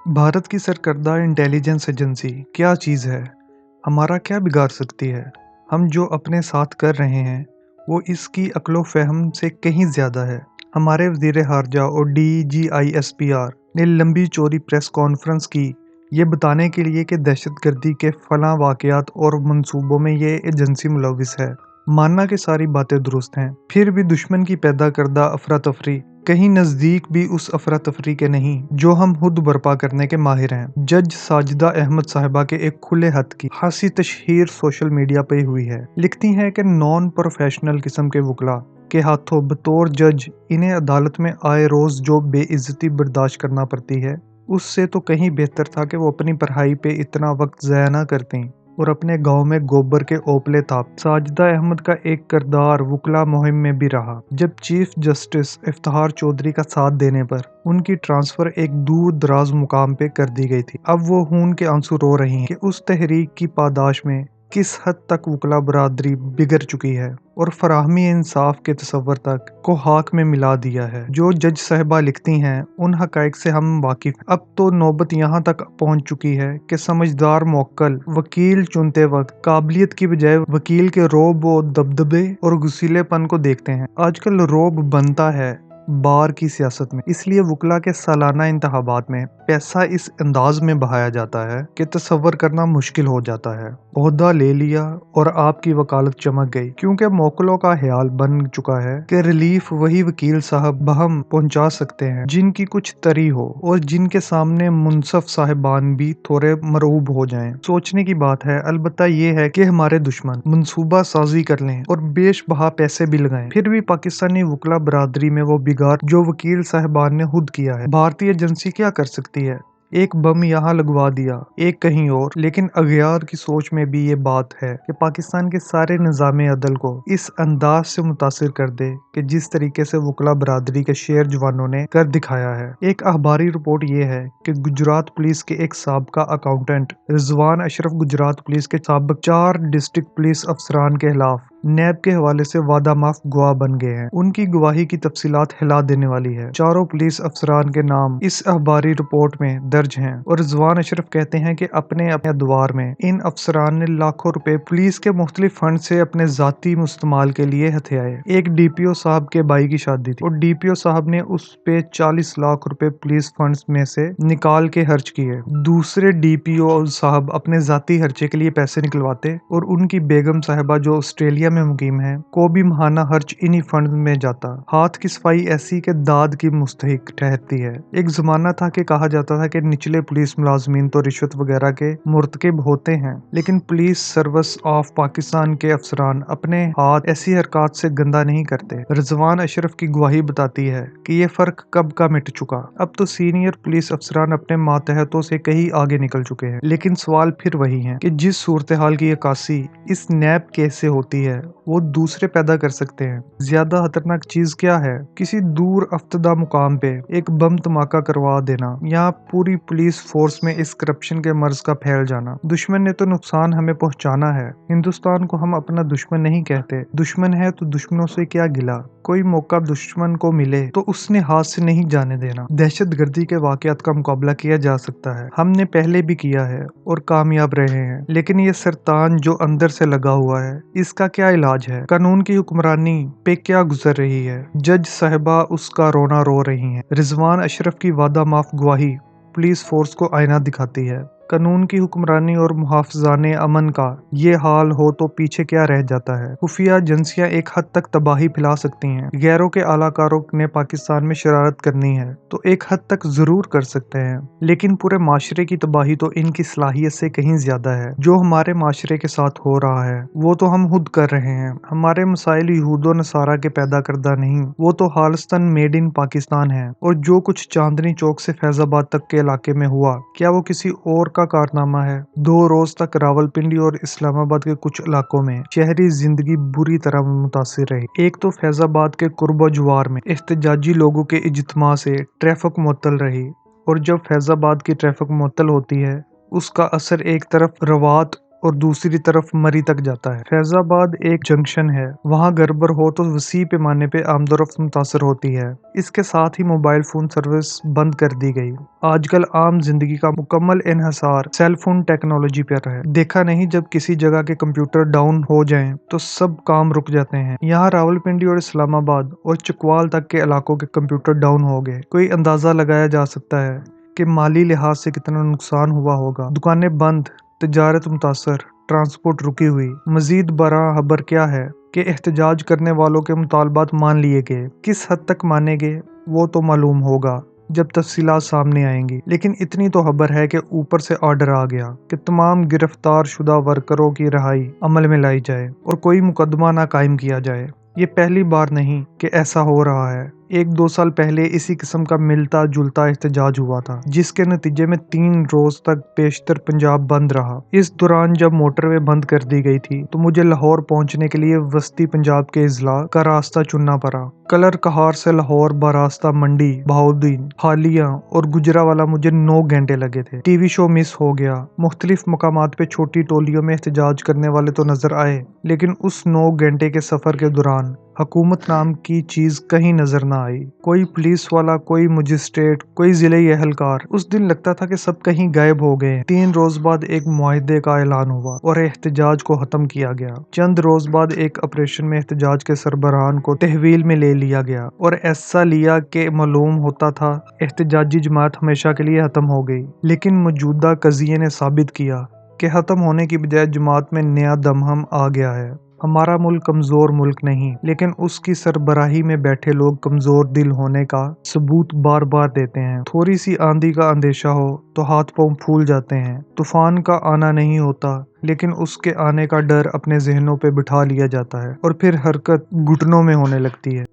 भारत की सरकर्दा intelligence agency क्या चीज़ है? हमारा क्या बिगाड़ सकती है? हम जो अपने साथ कर रहे हैं, वो इसकी अक्लो-फ़हम से कहीं ज़्यादा है। हमारे वज़ीर-ए-ख़ारजा और DGISPR ने लंबी चौड़ी प्रेस कॉन्फ्रेंस की, ये बताने के लिए कि दहशतगर्दी के फ़लाँ वाक़यात और मंसूबों में ये एजेंसी मुलव्विस है। मानना कि सारी बातें दुरुस्त हैं, फिर भी दुश्मन की पैदा करदा अफरा-तफ़री कहीं नज़दीक भी उस अफरा-तफ़री के नहीं जो हम खुद बर्पा करने के माहिर हैं। जज साजिदा अहमद साहिबा के एक खुले हथ की खासी तशहीर सोशल मीडिया पे हुई है। लिखती हैं कि नॉन प्रोफेशनल किस्म के वकला के हाथों बतौर जज इन्हें अदालत में आए रोज़ जो बेइज्जती बर्दाश्त करना पड़ती है, उससे तो कहीं बेहतर था कि वो अपनी पढ़ाई पे इतना वक्त ज़ाया ना करतीं और अपने गांव में गोबर के ओपले ताप। साजिदा अहमद का एक किरदार वकला मुहिम में भी रहा। जब चीफ जस्टिस इफ्तिखार चौधरी का साथ देने पर उनकी ट्रांसफर एक दूर दराज मुकाम पे कर दी गई थी, अब वो खून के आंसू रो रही हैं कि उस तहरीक की पादाश में किस हद तक वकला बरादरी बिगड़ चुकी है और फराहमी इंसाफ के तसव्वुर तक को हाक में मिला दिया है। जो जज साहिबा लिखती हैं उन हकायक से हम वाकिफ हैं। अब तो नौबत यहाँ तक पहुँच चुकी है कि समझदार मौक्कल वकील चुनते वक्त काबिलियत की बजाय वकील के रोब और दबदबे और गुस्सीलेपन को देखते हैं। आजकल रोब बनता है बार की सियासत में, इसलिए वकला के सालाना इंतखाबात में पैसा इस अंदाज में बहाया जाता है कि तसव्वुर करना मुश्किल हो जाता है। ओहदा ले लिया और आपकी वकालत चमक गई, क्योंकि मौकलों का ख्याल बन चुका है कि रिलीफ वही वकील साहब बहम पहुंचा सकते हैं जिनकी कुछ तरी हो और जिनके सामने मुनसफ साहिबान भी थोड़े मरऊब हो जाएं। सोचने की बात है अलबत्ता ये है कि हमारे दुश्मन मंसूबा साजी कर लें और बेशबहा पैसे भी लगाएं, फिर भी पाकिस्तानी वकला बरादरी में वो बिगाड़ जो वकील साहिबान ने खुद किया है, भारतीय एजेंसी क्या कर सकती है? एक बम यहाँ लगवा दिया, एक कहीं और। लेकिन अगयार की सोच में भी ये बात है कि पाकिस्तान के सारे निज़ाम अदल को इस अंदाज से मुतासिर कर दे कि जिस तरीके से वकला बरादरी के शेर जवानों ने कर दिखाया है। एक अखबारी रिपोर्ट ये है कि गुजरात पुलिस के एक साबका अकाउंटेंट रिजवान अशरफ गुजरात पुलिस के साबिक 4 डिस्ट्रिक्ट पुलिस अफसरान के खिलाफ नैब के हवाले से वादा माफ गवाह बन गए हैं। उनकी गवाही की तफसीलात हिला देने वाली है। चारों पुलिस अफसरान के नाम इस अखबारी रिपोर्ट में दर्ज हैं और रिजवान अशरफ कहते हैं कि अपने अदवार में इन अफसरान ने लाखों रुपए पुलिस के मुख्तलिफ फंड से अपने जाती मुस्तमाल के लिए हथियाए। एक DPO साहब के भाई की शादी थी और DPO साहब ने उस पे 40 लाख रुपए पुलिस फंड में से निकाल के खर्च किए। दूसरे DPO साहब अपने जाती खर्चे के लिए पैसे निकलवाते और उनकी बेगम साहिबा जो ऑस्ट्रेलिया में मुकीम है को भी महाना खर्च इन्हीं फंड में जाता। हाथ की सफाई ऐसी के दाद की मुस्तहिक ठहरती है। एक जमाना था कि कहा जाता था कि निचले पुलिस मुलाजमीन तो रिश्वत वगैरह के मुर्तकिब होते हैं, लेकिन पुलिस सर्विस ऑफ पाकिस्तान के अफसरान अपने हाथ ऐसी हरकत से गंदा नहीं करते। रिजवान अशरफ की गवाही बताती है कि ये फर्क कब का मिट चुका। अब तो सीनियर पुलिस अफसरान अपने मातहतों से कहीं आगे निकल चुके हैं, लेकिन सवाल फिर वही है कि जिस सूरत हाल की अक्कासी इस नैब केस से होती है वो दूसरे पैदा कर सकते हैं। ज्यादा खतरनाक चीज क्या है? किसी दूर अफ्तदा मुकाम पे एक बम धमाका करवा देना या पूरी पुलिस फोर्स में इस करप्शन के मर्ज का फैल जाना। दुश्मन ने तो नुकसान हमें पहुंचाना है। हिंदुस्तान को हम अपना दुश्मन नहीं कहते। दुश्मन है तो दुश्मनों से क्या गिला। कोई मौका दुश्मन को मिले तो उसने हाथ से नहीं जाने देना। दहशतगर्दी के वाकयात का मुकाबला किया जा सकता है, हमने पहले भी किया है और कामयाब रहे हैं, लेकिन ये सरतान जो अंदर से लगा हुआ है इसका क्या इलाज है? कानून की हुक्मरानी पे क्या गुजर रही है? जज साहिबा उसका रोना रो रही हैं। रिजवान अशरफ की वादा माफ गवाही पुलिस फोर्स को आईना दिखाती है। कानून की हुक्मरानी और मुहाफ़िज़ाने अमन का ये हाल हो तो पीछे क्या रह जाता है? खुफिया एजेंसियां एक हद तक तबाही फैला सकती हैं। गैरों के आलाकारों ने पाकिस्तान में शरारत करनी है तो एक हद तक जरूर कर सकते हैं, लेकिन पूरे माशरे की तबाही तो इनकी सलाहियत से कहीं ज्यादा है। जो हमारे माशरे के साथ हो रहा है वो तो हम खुद कर रहे हैं। हमारे मसाइल यहूदो नसारा के पैदा करदा नहीं, वो तो खालिस्तान मेड इन पाकिस्तान है। और जो कुछ चांदनी चौक से फैजाबाद तक के इलाके में हुआ, क्या वो किसी और का कारनामा है? 2 रोज तक रावलपिंडी और इस्लामाबाद के कुछ इलाकों में शहरी जिंदगी बुरी तरह मुतासिर रही। एक तो फैजाबाद के कुर्बा जुवार में एहतजाजी लोगों के इज्तिमा से ट्रैफिक मुअत्तल रही, और जब फैजाबाद की ट्रैफिक मुअत्तल होती है उसका असर एक तरफ रवात اور دوسری طرف مری تک جاتا ہے۔ فیض آباد ایک جنکشن ہے، وہاں گڑبڑ ہو تو وسیع پیمانے پہ آمد و رفت متاثر ہوتی ہے۔ اس کے ساتھ ہی موبائل فون سروس بند کر دی گئی۔ آج کل عام زندگی کا مکمل انحصار سیل فون ٹیکنالوجی پر ہے۔ دیکھا نہیں، جب کسی جگہ کے کمپیوٹر ڈاؤن ہو جائیں تو سب کام رک جاتے ہیں۔ یہاں راولپنڈی اور اسلام آباد اور چکوال تک کے علاقوں کے کمپیوٹر ڈاؤن ہو گئے۔ کوئی اندازہ لگایا جا سکتا ہے کہ مالی لحاظ سے کتنا نقصان ہوا ہوگا۔ دکانیں بند، تجارت متاثر، ٹرانسپورٹ رکی ہوئی۔ مزید برآں خبر کیا ہے کہ احتجاج کرنے والوں کے مطالبات مان لیے گئے۔ کس حد تک مانے گئے وہ تو معلوم ہوگا جب تفصیلات سامنے آئیں گی، لیکن اتنی تو خبر ہے کہ اوپر سے آرڈر آ گیا کہ تمام گرفتار شدہ ورکروں کی رہائی عمل میں لائی جائے اور کوئی مقدمہ نہ قائم کیا جائے۔ یہ پہلی بار نہیں کہ ایسا ہو رہا ہے۔ 1-2 سال پہلے اسی قسم کا ملتا جلتا احتجاج ہوا تھا، جس کے نتیجے میں 3 روز تک بیشتر پنجاب بند رہا۔ اس دوران جب موٹر وے بند کر دی گئی تھی تو مجھے لاہور پہنچنے کے لیے وسطی پنجاب کے اضلاع کا راستہ چننا پڑا۔ کلر کہار سے لاہور براستہ منڈی، بہاؤالدین، حالیہ اور گجرانوالہ مجھے 9 گھنٹے لگے تھے۔ ٹی وی شو مس ہو گیا۔ مختلف مقامات پہ چھوٹی ٹولیوں میں احتجاج کرنے والے تو نظر آئے، لیکن اس 9 گھنٹے کے سفر کے دوران حکومت نام کی چیز کہیں نظر نہ آئی۔ کوئی پولیس والا، کوئی مجسٹریٹ، کوئی ضلعی اہلکار۔ اس دن لگتا تھا کہ سب کہیں غائب ہو گئے ہیں۔ 3 روز بعد ایک معاہدے کا اعلان ہوا اور احتجاج کو ختم کیا گیا۔ چند روز بعد ایک آپریشن میں احتجاج کے سربراہان کو تحویل میں لے لیا گیا اور ایسا لیا کہ معلوم ہوتا تھا احتجاجی جماعت ہمیشہ کے لیے ختم ہو گئی۔ لیکن موجودہ قضیے نے ثابت کیا کہ ختم ہونے کی بجائے جماعت میں نیا دمہم آ گیا ہے۔ ہمارا ملک کمزور ملک نہیں، لیکن اس کی سربراہی میں بیٹھے لوگ کمزور دل ہونے کا ثبوت بار بار دیتے ہیں۔ تھوڑی سی آندھی کا اندیشہ ہو تو ہاتھ پاؤں پھول جاتے ہیں۔ طوفان کا آنا نہیں ہوتا، لیکن اس کے آنے کا ڈر اپنے ذہنوں پہ بٹھا لیا جاتا ہے اور پھر حرکت گھٹنوں میں ہونے لگتی ہے۔